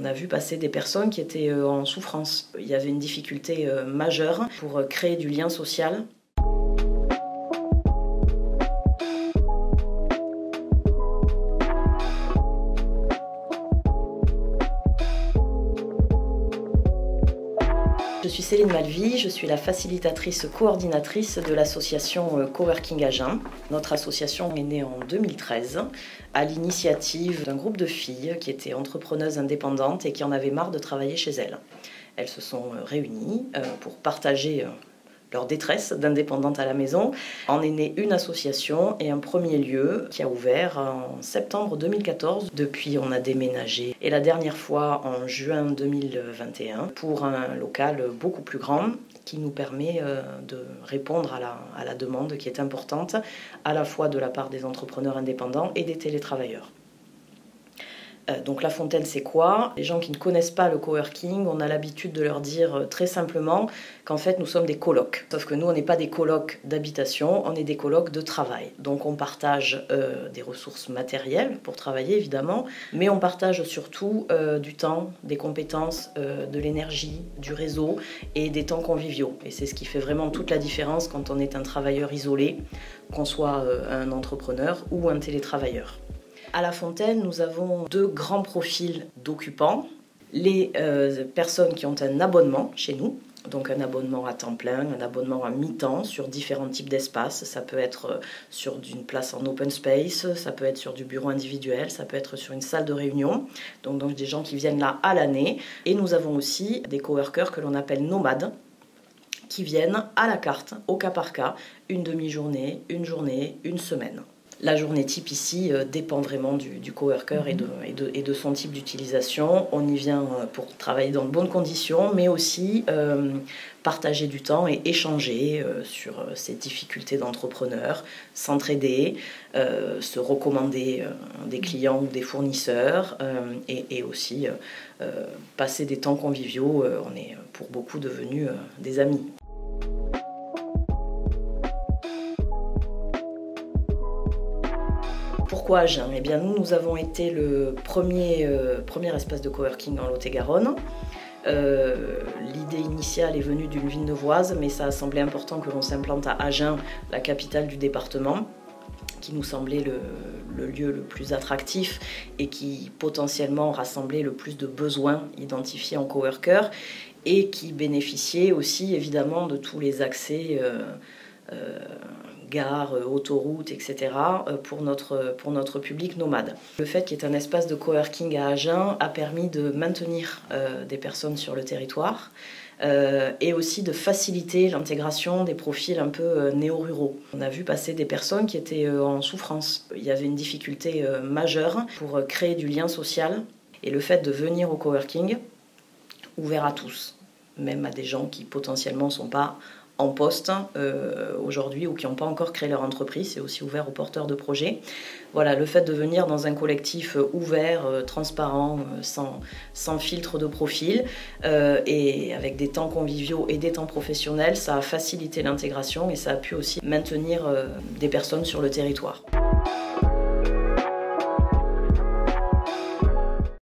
a vu passer des personnes qui étaient en souffrance. Il y avait une difficulté majeure pour créer du lien social. Je suis Céline Malvy, je suis la facilitatrice coordinatrice de l'association Coworking Agen. Notre association est née en 2013 à l'initiative d'un groupe de filles qui étaient entrepreneuses indépendantes et qui en avaient marre de travailler chez elles. Elles se sont réunies pour partager leur détresse d'indépendantes à la maison. En est née une association et un premier lieu qui a ouvert en septembre 2014. Depuis, on a déménagé. Et la dernière fois, en juin 2021, pour un local beaucoup plus grand qui nous permet de répondre à la demande qui est importante, à la fois de la part des entrepreneurs indépendants et des télétravailleurs. Donc La Fontaine, c'est quoi? Les gens qui ne connaissent pas le coworking, on a l'habitude de leur dire très simplement qu'en fait nous sommes des colocs. Sauf que nous, on n'est pas des colocs d'habitation, on est des colocs de travail. Donc on partage des ressources matérielles pour travailler évidemment, mais on partage surtout du temps, des compétences, de l'énergie, du réseau et des temps conviviaux. Et c'est ce qui fait vraiment toute la différence quand on est un travailleur isolé, qu'on soit un entrepreneur ou un télétravailleur. À La Fontaine, nous avons deux grands profils d'occupants. Les personnes qui ont un abonnement chez nous, donc un abonnement à temps plein, un abonnement à mi-temps sur différents types d'espaces. Ça peut être sur une place en open space, ça peut être sur du bureau individuel, ça peut être sur une salle de réunion. Donc des gens qui viennent là à l'année. Et nous avons aussi des coworkers que l'on appelle nomades, qui viennent à la carte, au cas par cas, une demi-journée, une journée, une semaine. La journée type ici dépend vraiment du coworker et de son type d'utilisation. On y vient pour travailler dans de bonnes conditions, mais aussi partager du temps et échanger sur ses difficultés d'entrepreneur, s'entraider, se recommander des clients ou des fournisseurs et aussi passer des temps conviviaux. On est pour beaucoup devenus des amis. Pourquoi Agen? Eh bien, nous avons été le premier espace de coworking en Lot-et-Garonne. L'idée initiale est venue d'une Villeneuvoise, mais ça a semblé important que l'on s'implante à Agen, la capitale du département, qui nous semblait le lieu le plus attractif et qui potentiellement rassemblait le plus de besoins identifiés en coworker et qui bénéficiait aussi évidemment de tous les accès gares, autoroutes, etc. pour notre public nomade. Le fait qu'il y ait un espace de coworking à Agen a permis de maintenir des personnes sur le territoire et aussi de faciliter l'intégration des profils un peu néo-ruraux. On a vu passer des personnes qui étaient en souffrance. Il y avait une difficulté majeure pour créer du lien social et le fait de venir au coworking, ouvert à tous, même à des gens qui potentiellement ne sont pas en poste aujourd'hui ou qui n'ont pas encore créé leur entreprise, c'est aussi ouvert aux porteurs de projets. Voilà, le fait de venir dans un collectif ouvert, transparent, sans filtre de profil et avec des temps conviviaux et des temps professionnels, ça a facilité l'intégration et ça a pu aussi maintenir des personnes sur le territoire.